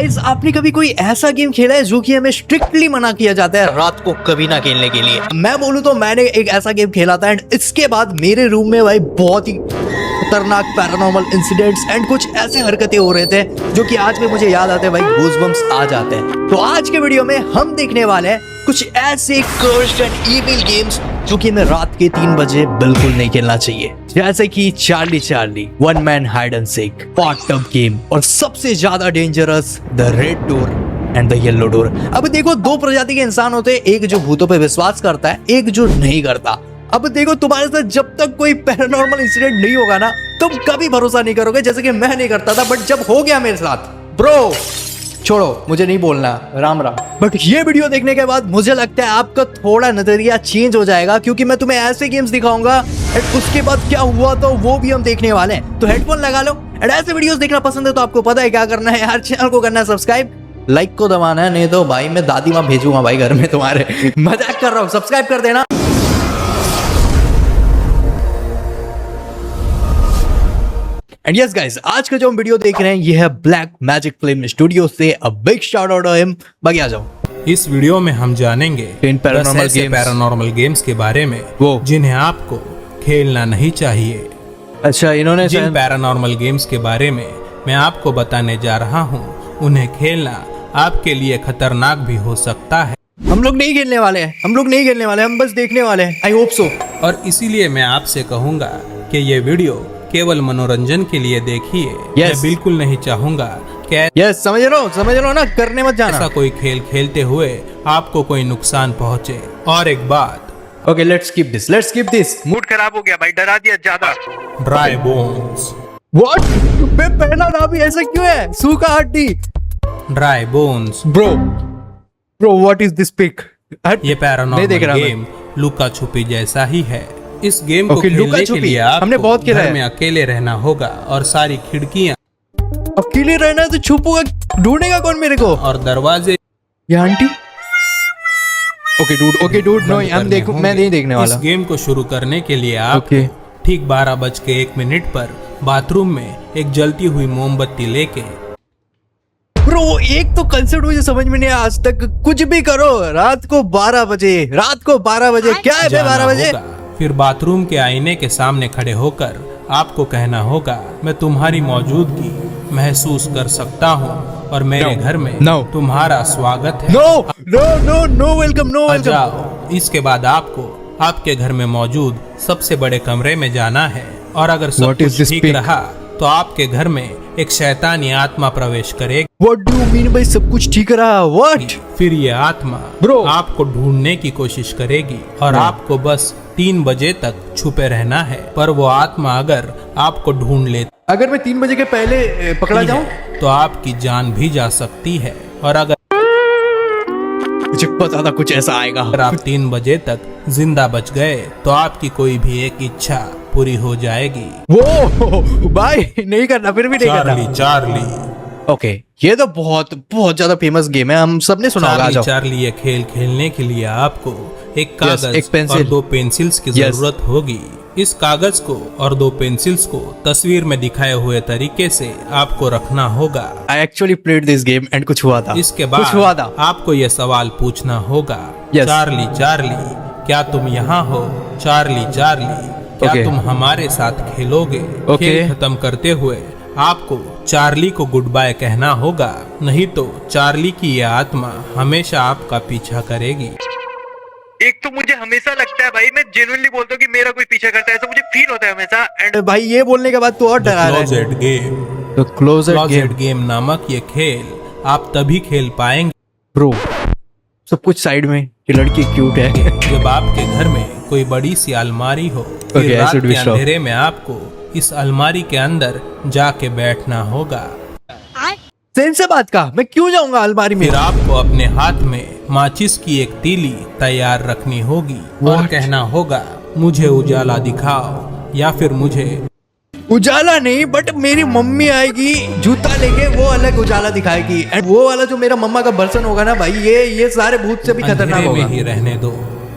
Guys, आपने कभी कोई ऐसा गेम खेला है जो कि हमें स्ट्रिक्टली मना किया जाता है रात को कभी ना खेलने के लिए? मैं बोलूं तो मैंने एक ऐसा गेम खेला था एंड इसके बाद मेरे रूम में भाई बहुत ही खतरनाक पैरानॉर्मल इंसिडेंट्स एंड कुछ ऐसे हरकतें हो रहे थे जो कि आज भी मुझे याद आते हैं भाई, गूज़बम्प्स आ जाते हैं। तो आज के वीडियो में हम देखने वाले हैं कुछ ऐसे कर्स्ड एंड इविल गेम्स जो कि हमें रात के 3 बजे बिल्कुल नहीं खेलना चाहिए, जैसे कि Charlie Charlie, one man hide and seek, pot tub game और सबसे ज्यादा dangerous the red door and the yellow door. अब देखो, दो प्रजाति के इंसान होते हैं, एक जो भूतों पे विश्वास करता है, एक जो नहीं करता। अब देखो, तुम्हारे साथ जब तक कोई पैरानॉर्मल इंसिडेंट नहीं होगा ना, तुम कभी भरोसा नहीं करोगे, जैसे कि मैं नहीं करता था, बट जब हो गया मेरे साथ, ब्रो छोड़ो, मुझे नहीं बोलना, राम राम। बट ये वीडियो देखने के बाद मुझे लगता है आपका थोड़ा नजरिया चेंज हो जाएगा, क्योंकि मैं तुम्हें ऐसे गेम्स दिखाऊंगा एंड उसके बाद क्या हुआ तो वो भी हम देखने वाले हैं। तो हेडफोन लगा लो एंड ऐसे वीडियोस देखना पसंद है तो आपको पता है क्या करना है यार, चैनल को करना है सब्सक्राइब, लाइक को दबाना है, नहीं तो भाई मैं दादी माँ भेजूंगा भाई घर में तुम्हारे। मजाक कर रहा हूँ, सब्सक्राइब कर देना। एंड यस गाइस, आज का जो हम वीडियो देख रहे हैं ये है ब्लैक मैजिक फिल्म स्टूडियो से। A big shout out to him. बाकी आ जाओ। इस वीडियो में हम जानेंगे पैरानॉर्मल गेम्स के बारे में जिन्हें आपको खेलना नहीं चाहिए। अच्छा, इन्होंने जिन पैरानॉर्मल गेम्स के बारे में मैं आपको बताने जा रहा हूँ, उन्हें खेलना आपके लिए खतरनाक भी हो सकता है। हम लोग नहीं खेलने वाले हैं, हम बस देखने वाले हैं। I hope so. और इसीलिए मैं आपसे कहूँगा कि ये वीडियो केवल मनोरंजन के लिए देखिए। मैं बिल्कुल नहीं चाहूंगा कि समझ लो ना, करने मत जाना। ऐसा कोई खेल खेलते हुए आपको कोई नुकसान पहुंचे। और एक बात, okay let's skip this. Mood खराब हो गया भाई, डरा दिया ज्यादा। Dry bones. व्हाट? बे पहला नाम ही ऐसा क्यों है? सूखा हड्डी। Dry bones. Bro what is this pic? ये पैरानॉर्मल गेम लुका छुपी जैसा ही है। इस गेम को खेलने के लिए आपको घर में अकेले रहना होगा और सारी खिड़कियां। अकेले रहना है तो छुपूंगा, ढूंढेगा कौन मेरे को? और दरवाजे। ये आंटी। ओके डूड नो, मैं नहीं देखने वाला। इस गेम को शुरू करने के लिए आप ठीक 12:01 पर बाथरूम में एक जलती हुई मोमबत्ती लेके। ब्रो एक तो कंसेप्ट मुझे समझ में नहीं आया आज तक। कुछ भी करो, रात को 12 बजे क्या है 12 बजे? फिर बाथरूम के आईने के सामने खड़े होकर आपको कहना होगा, मैं तुम्हारी मौजूदगी महसूस कर सकता हूँ और मेरे घर में तुम्हारा स्वागत है। No welcome. जाओ। इसके बाद आपको आपके घर में मौजूद सबसे बड़े कमरे में जाना है और अगर सब कुछ ठीक रहा तो आपके घर में एक शैतानी आत्मा प्रवेश करेगी। What do you mean by सब कुछ ठीक रहा? What? फिर ये आत्मा आपको ढूंढने की कोशिश करेगी और आपको बस 3 बजे तक छुपे रहना है। पर वो आत्मा अगर आपको ढूंढ ले, अगर मैं 3 बजे के पहले पकड़ा जाऊं तो आपकी जान भी जा सकती है। और अगर मुझे पता था कुछ ऐसा आएगा, अगर आप 3 बजे तक जिंदा बच गए तो आपकी कोई भी एक इच्छा पूरी हो जाएगी। वो भाई नहीं करना, फिर भी नहीं करना। चार्ली। ओके, ये तो बहुत ज्यादा फेमस गेम है, हम सबने सुना होगा। चार्ली ये खेल खेलने के लिए आपको एक कागज और 2 पेंसिल्स की जरूरत होगी। इस कागज को और 2 पेंसिल्स को तस्वीर में दिखाए हुए तरीके से आपको रखना होगा। I actually played this game and कुछ हुआ था। इसके बाद आपको ये सवाल पूछना होगा, चार्ली क्या तुम यहाँ हो? चार्ली क्या तुम हमारे साथ खेलोगे? खेल खत्म करते हुए आपको चार्ली को गुड बाय कहना होगा, नहीं तो चार्ली की यह आत्मा हमेशा आपका पीछा करेगी। एक तो मुझे हमेशा लगता है भाई, मैं जेन्युइनली बोलता हूँ कि मेरा कोई पीछा करता है, ऐसा मुझे फील होता है हमेशा। एंड भाई ये बोलने के बाद तो और डरा रहा है। क्लोजेट गेम नामक ये खेल आप तभी खेल पाएंगे ब्रो, सब कुछ साइड में, ये लड़की क्यूट है, जब आपके घर में कोई बड़ी सी अलमारी हो। फिर रात के अंधेरे में आपको इस अलमारी के अंदर जाके बैठना होगा। सेंस से बात का, मैं क्यों जाऊंगा अलमारी में? फिर आपको अपने हाथ में माचिस की एक तीली तैयार रखनी होगी और कहना होगा, मुझे उजाला दिखाओ। या फिर मुझे उजाला नहीं, बट मेरी मम्मी आएगी जूता लेके, वो अलग उजाला दिखाएगी। एंड वो वाला जो मेरा मम्मा का बर्तन होगा ना भाई, ये सारे भूत से भी खतरनाक होगा। ही रहने दो।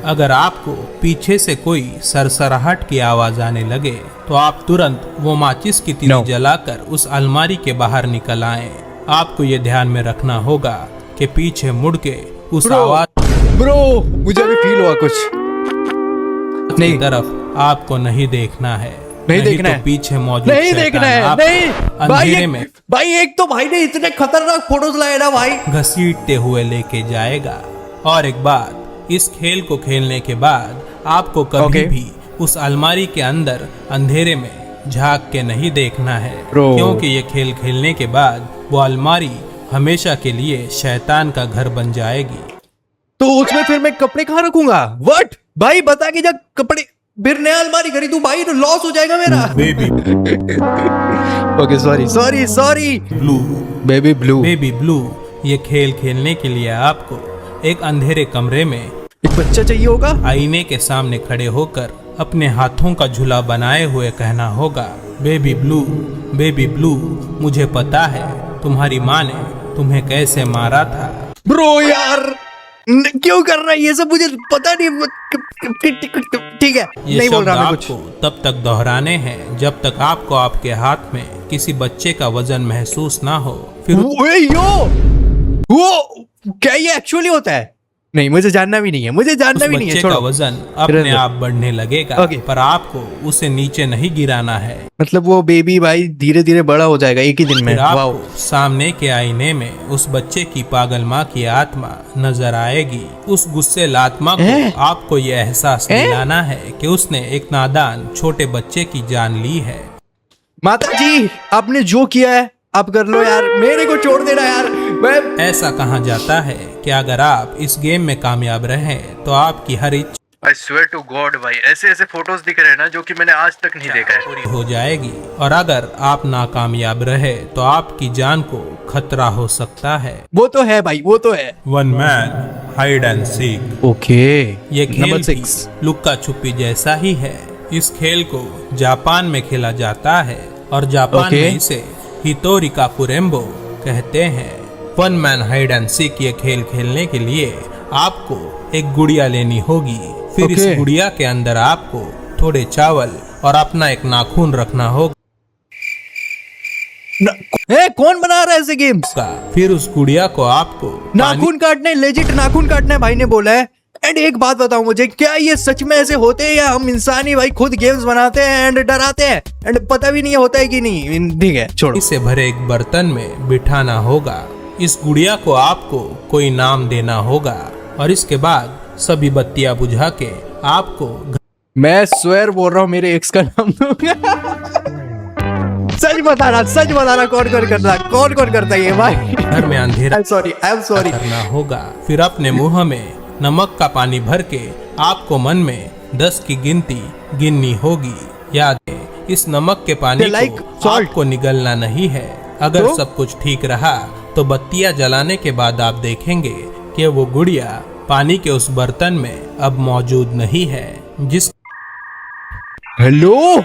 अगर आपको पीछे से कोई सरसराहट की आवाज आने लगे तो आप तुरंत वो माचिस की तीली जलाकर उस अलमारी के बाहर निकल आएं आपको ये ध्यान में रखना होगा कि पीछे मुड़ के उस आवाज ब्रो मुझे अभी फील हुआ कुछ की तरफ आपको नहीं देखना है। नहीं देखना तो है, पीछे मौजूद नहीं देखना है, नहीं अंधेरे में भाई एक तो भाई ने इतने खतरनाक फोटोज लाए ना भाई, घसीटते हुए लेके जाएगा। और एक बात, इस खेल को खेलने के बाद आपको कभी भी उस अलमारी के अंदर अंधेरे में झांक के नहीं देखना है, क्योंकि ये खेल खेलने के बाद वो अलमारी हमेशा के लिए शैतान का घर बन जाएगी। तो उसमें फिर मैं कपड़े कहाँ रखूंगा? व्हाट भाई बता के जब कपड़े, फिर नया अलमारी खरीदूं भाई तो लॉस हो जाएगा मेरा। Baby okay sorry blue, baby blue. ये खेल खेलने के लिए आपको एक अंधेरे कमरे में एक बच्चा चाहिए होगा, आईने के सामने खड़े होकर अपने हाथों का झूला बनाए हुए कहना होगा, बेबी ब्लू मुझे पता है तुम्हारी माँ ने तुम्हें कैसे मारा था। ब्रो यार क्यों कर रहा है ये सब, मुझे पता नहीं। ठीक है ये नहीं बोल रहा मैं कुछ तब तक दोहराने हैं जब तक आपको आपके हाथ में किसी बच्चे का वजन महसूस ना हो। फिर वो क्या ये एक्चुअली होता है? नहीं मुझे जानना भी नहीं है, मुझे जानना भी नहीं है। बच्चे का वजन अपने आप बढ़ने लगेगा, पर आपको उसे नीचे नहीं गिराना है। मतलब वो बेबी भाई धीरे धीरे बड़ा हो जाएगा एक ही दिन में। आपको सामने के आईने में उस बच्चे की पागल माँ की आत्मा नजर आएगी। उस गुस्सेल आत्मा को आपको ये एहसास दिलाना है कि उसने एक नादान छोटे बच्चे की जान ली है। माता जी आपने जो किया है आप कर लो यार, मेरे को छोड़ देना यार। ऐसा कहा जाता है कि अगर आप इस गेम में कामयाब रहे तो आपकी हर इच्छा, I swear to God भाई ऐसे फोटोज दिख रहे हैं ना जो कि मैंने आज तक नहीं देखा है, पूरी हो जाएगी। और अगर आप नाकामयाब रहे तो आपकी जान को खतरा हो सकता है। वो तो है भाई, वो तो है। One man hide and seek. Okay ये खेल भी लुक्का छुपी जैसा ही है। इस खेल को जापान में खेला जाता है और जापान में इसे हितोरी काकुरेम्बो कहते हैं। One man hide and seek ये खेल खेलने के लिए आपको एक गुड़िया लेनी होगी। फिर इस गुड़िया के अंदर आपको थोड़े चावल और अपना एक नाखून रखना होगा। कौन बना रहा है ऐसे गेम्स? फिर उस गुड़िया को आपको नाखून काटने, लेजिट नाखून काटने भाई ने बोला है। एंड एक बात बताओ मुझे, क्या ये सच में ऐसे होते हैं या हम इंसान ही भाई खुद गेम्स बनाते हैं एंड डराते हैं एंड पता भी नहीं होता है कि नहीं? ठीक है छोड़ो। इसे भरे एक बर्तन में बिठाना होगा। इस गुड़िया को आपको कोई नाम देना होगा और इसके बाद सभी बत्तियां बुझा के आपको, मैं स्वेर बोल रहा हूँ मेरे एक्स का नाम दूंगा। सच बताना कौन करता है ये भाई? घर में अंधेरा आई एम सॉरी करना होगा। फिर अपने मुंह में नमक का पानी भर के आपको मन में 10 की गिनती गिननी होगी। याद है इस नमक के पानी को आपको निगलना नहीं है। अगर सब कुछ ठीक रहा तो बत्तियां जलाने के बाद आप देखेंगे कि वो गुड़िया पानी के उस बर्तन में अब मौजूद नहीं है। जिस हेलो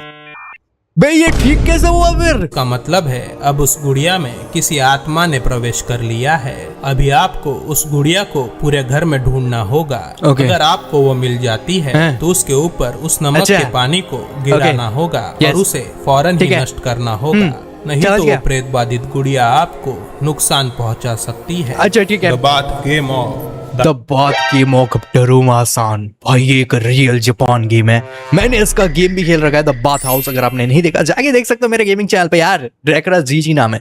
बे ये ठीक कैसे हुआ? फिर का मतलब है अब उस गुड़िया में किसी आत्मा ने प्रवेश कर लिया है। अभी आपको उस गुड़िया को पूरे घर में ढूंढना होगा। अगर आपको वो मिल जाती है तो उसके ऊपर उस नमक के पानी को गिराना होगा और उसे फौरन ही नष्ट करना होगा, नहीं तो वो प्रेत बाधित गुड़िया आपको नुकसान पहुंचा सकती है। अच्छा ठीक है। द बात गेम ऑफ दारुमासान भाई ये एक रियल जापान गेम है। मैंने इसका गेम भी खेल रखा है, द बाथ हाउस। अगर आपने नहीं देखा जाके देख सकते हो मेरे गेमिंग चैनल पे यार। ड्रैकुला जी नाम है।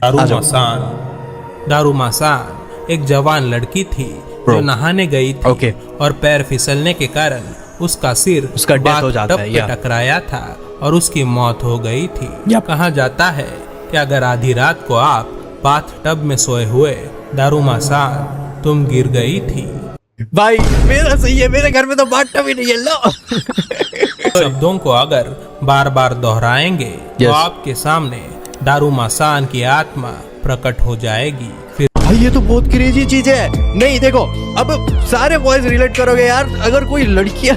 दारुमासान एक जवान लड़की थी जो नहाने गई थी और पैर फिसलने के कारण उसका सिर उसका डेथ हो जाता है, टकराया था और उसकी मौत हो गई थी। कहा जाता है कि अगर आधी रात को आप बाथ टब में सोए हुए दारुमासान तुम गिर गई थी। भाई मेरा सही है, मेरे घर में तो बाथ टब ही नहीं है। लो शब्दों को अगर बार बार दोहराएंगे तो आपके सामने दारुमासान की आत्मा प्रकट हो जाएगी। फिर भाई ये तो बहुत क्रेजी चीज है। नहीं देखो अब सारे बॉयज रिलेट करोगे यार। अगर कोई लड़कियां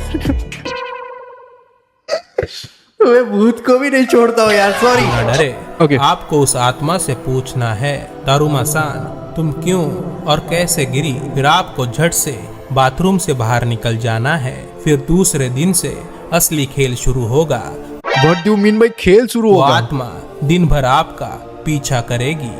मैं भूत को भी नहीं छोड़ता हूँ यार, सॉरी। डरे आपको उस आत्मा से पूछना है, दारुमासान तुम क्यों और कैसे गिरी? फिर आपको झट से बाथरूम से बाहर निकल जाना है। फिर दूसरे दिन से असली खेल शुरू होगा। What do you mean by खेल शुरू होगा? आत्मा दिन भर आपका पीछा करेगी।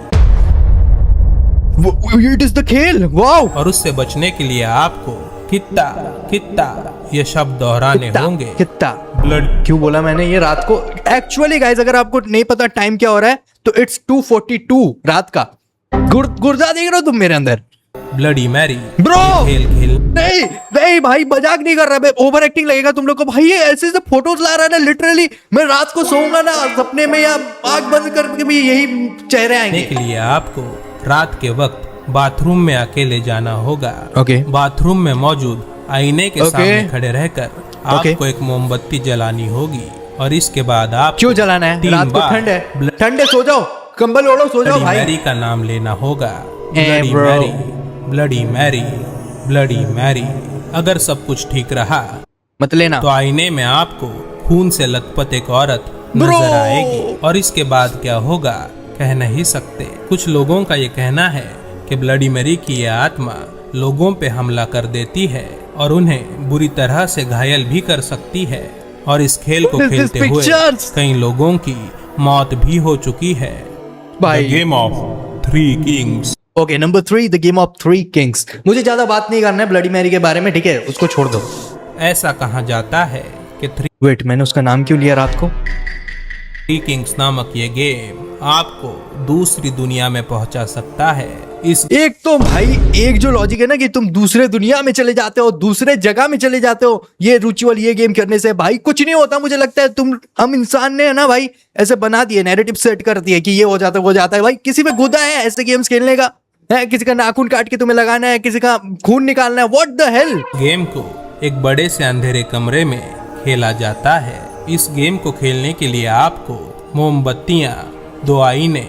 इट इज द खेल, वाओ। और उससे बचने के लिए आपको कित्ता कित्ता ये शब्द दोहराने होंगे। कितना ब्लड क्यों बोला मैंने ये रात को? एक्चुअली गाइस अगर आपको नहीं पता टाइम क्या हो रहा है तो इट्स 2:42 रात का। गुर्दा देख रहे हो तुम मेरे अंदर? ब्लडी मैरी ब्रो खेल खेल नहीं नहीं भाई, मजाक नहीं कर रहा, ओवर एक्टिंग लगेगा तुम लोग को भाई। ये ऐसे ऐसे फोटोज ला रहा है ना, लिटरली मैं रात को सोऊंगा ना सपने में या आंख बंद करके भी यही चेहरे आएंगे। के लिए आपको रात के वक्त बाथरूम में अकेले जाना होगा। ओके। बाथरूम में मौजूद आईने के सामने खड़े रहकर आपको एक मोमबत्ती जलानी होगी और इसके बाद आप क्यों जलाना है? रात को ठंड है, ठंडे सो जाओ, कंबल ओढ़ो, सो जाओ भाई। मैरी का नाम लेना होगा। A bloody bro. Mary, bloody Mary, bloody Mary. अगर सब कुछ ठीक रहा मत लेना। तो आईने में आपको खून से लथपथ एक औरत ब्रो। नजर आएगी और इसके बाद क्या होगा कह नहीं सकते। कुछ लोगों का ये कहना है कि ब्लडी मैरी की ये आत्मा लोगों पे हमला कर देती है और उन्हें बुरी तरह से घायल भी कर सकती है और इस खेल को खेलते हुए कई लोगों की मौत भी हो चुकी है। भाई game of 3 Kings. Okay, number 3 the game of 3 Kings. मुझे ज्यादा बात नहीं करना है ब्लडी मैरी के बारे में, ठीक है? उसको छोड़ दो। ऐसा कहा जाता है कि 3 वेट, मैंने उसका नाम क्यों लिया रात को? किंग्स नामक ये गेम आपको दूसरी दुनिया में पहुंचा सकता है। इस एक तो भाई एक जो लॉजिक है ना कि तुम दूसरे दुनिया में चले जाते हो, दूसरे जगह में चले जाते हो, ये रिचुअल ये गेम करने से भाई कुछ नहीं होता। मुझे लगता है हम इंसान ने है ना भाई ऐसे बना दिए, नैरेटिव सेट कर दिए कि ये हो जाता है वो जाता है। भाई किसी में गुदा है ऐसे गेम्स खेलने का? है किसी का नाखून काट के तुम्हें लगाना है, किसी का खून निकालना है? What the hell. गेम को एक बड़े से अंधेरे कमरे में खेला जाता है। इस गेम को खेलने के लिए आपको मोमबत्तियां, 2 आईने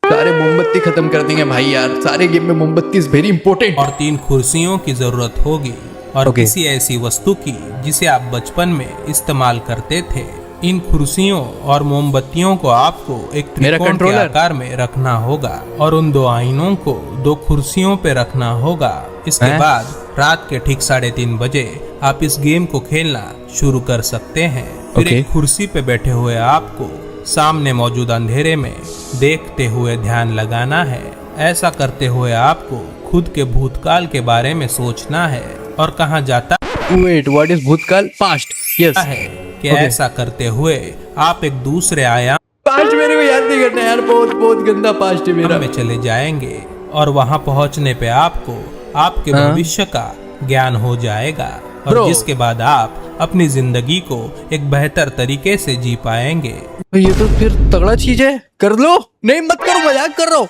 सारे मोमबत्ती खत्म कर देंगे भाई यार, सारे गेम में मोमबत्ती इज वेरी इंपॉर्टेंट। और 3 कुर्सियों की जरूरत होगी और किसी ऐसी वस्तु की जिसे आप बचपन में इस्तेमाल करते थे। इन कुर्सियों और मोमबत्तियों को आपको एक त्रिकोण के आकार में रखना होगा और उन 2 आईनों को 2 कुर्सियों पे रखना होगा। इसके बाद रात के ठीक 3:30 बजे आप इस गेम को खेलना शुरू कर सकते हैं। फिर एक कुर्सी पे बैठे हुए आपको सामने मौजूद अंधेरे में देखते हुए ध्यान लगाना है। ऐसा करते हुए आपको खुद के भूतकाल के बारे में सोचना है और कहा जाता वेट, व्हाट इज भूतकाल? पास्ट। यस है कि ऐसा करते हुए आप एक दूसरे आयाम पास्ट मेरे को याद नहीं करना यार, बहुत बहुत गंदा पास्ट है मेरा। में चले जाएंगे और वहां पहुंचने पे आपको आपके भविष्य का ज्ञान हो जाएगा और जिसके बाद आप अपनी जिंदगी को एक बेहतर तरीके से जी पाएंगे। ये तो फिर तगड़ा चीज है, कर लो। नहीं मत करो, मजाक कर रहा हूं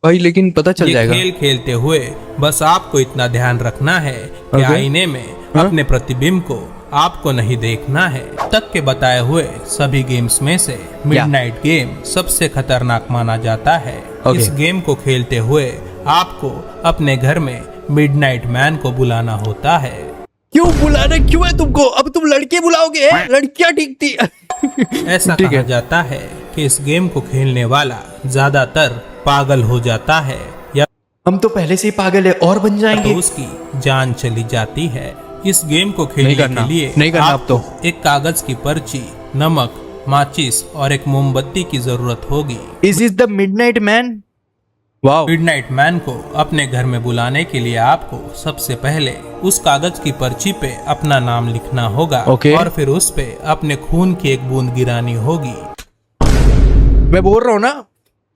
भाई, लेकिन पता चल जाएगा। खेल खेलते हुए बस आपको इतना ध्यान रखना है कि आईने में अपने प्रतिबिंब को आपको नहीं देखना है। तक के बताए हुए सभी गेम्स में से मिडनाइट गेम सबसे खतरनाक माना जाता है। इस गेम को खेलते हुए आपको अपने घर में मिडनाइट मैन को बुलाना होता है। क्यों बुलाना क्यों है तुमको? अब तुम लड़के बुलाओगे? लड़कियां ठीक थी। ऐसा कहा जाता है कि इस गेम को खेलने वाला ज्यादातर पागल हो जाता है या हम तो पहले से ही पागल है और बन जाएंगे, तो उसकी जान चली जाती है। इस गेम को खेलने के लिए नहीं करना अब तो। एक कागज की पर्ची, नमक, माचिस और एक मोमबत्ती की जरूरत होगी। Is the midnight man? Wow. Midnight man को अपने घर में बुलाने के लिए आपको सबसे पहले उस कागज की पर्ची पे अपना नाम लिखना होगा और फिर उस पे अपने खून की एक बूंद गिरानी होगी। मैं बोल रहा हूँ ना,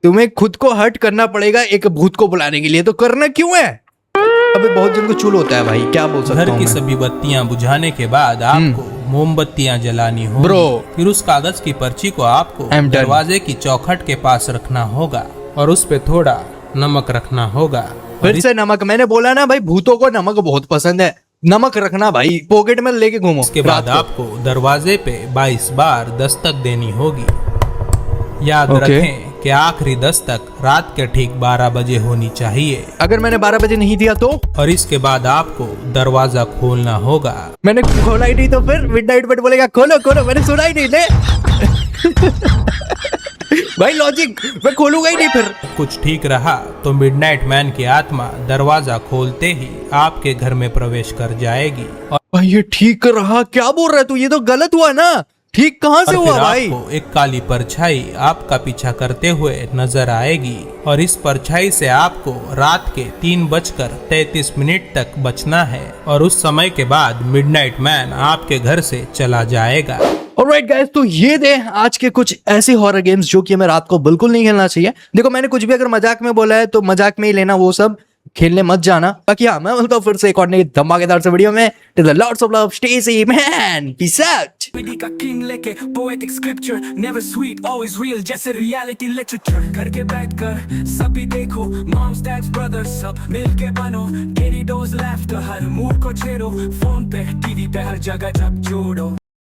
तुम्हें खुद को हर्ट करना पड़ेगा एक भूत को बुलाने के लिए, तो करना क्यों है? अबे बहुत जन को चूल होता है भाई, क्या बोल सकता हूँ। घर की सभी बत्तियां बुझाने के बाद आपको मोमबत्तियां जलानी होगी। फिर उस कागज की पर्ची को आपको दरवाजे की चौखट के पास रखना होगा और उस पे थोड़ा नमक रखना होगा। फिर से नमक? मैंने बोला ना भाई, भूतों को नमक बहुत पसंद है, नमक रखना भाई, पॉकेट में लेके घूमो। उसके बाद आपको दरवाजे पे 22 बार दस्तक देनी होगी। याद रखें कि आखिरी दस्तक रात के ठीक 12 बजे होनी चाहिए। अगर मैंने 12 बजे नहीं दिया तो? और इसके बाद आपको दरवाजा खोलना होगा। मैंने खोला ही नहीं तो फिर मिडनाइट बट बोलेगा खोलो खोलो, मैंने सुना ही नहीं ले। भाई लॉजिक, मैं खोलूंगा ही नहीं। फिर कुछ ठीक रहा तो मिडनाइट मैन की आत्मा दरवाजा खोलते ही आपके घर में प्रवेश कर जाएगी। भाई ये ठीक रहा? क्या बोल रहा है तू? ये तो गलत हुआ ना, ठीक कहाँ से और हुआ फिर भाई? आपको एक काली परछाई आपका पीछा करते हुए नजर आएगी और इस परछाई से आपको रात के 3:33 तक बचना है और उस समय के बाद मिडनाइट मैन आपके घर से चला जाएगा। ऑलराइट गाइस, तो ये थे आज के कुछ ऐसे हॉरर गेम्स जो कि हमें रात को बिल्कुल नहीं खेलना चाहिए। देखो मैंने कुछ भी अगर मजाक में बोला है तो मजाक में ही लेना, वो सब खेलने मत जाना। बाकी हाँ, मैं बोलता हूँ फिर से एक और नई धमाकेदार से वीडियो में। Till the lots of love, stay safe man, peace out. विधि का किंग लेके poetic scripture, never sweet always real जैसे रियलिटी लिटरेचर। करके बैठकर सभी देखो, मॉम्स डैड्स ब्रदर्स सब मिलके बनो, गेरी डोज लाफ्टर हर मूड को छेड़ो, फोन पे टीवी पे हर जगह जब जोड़ो।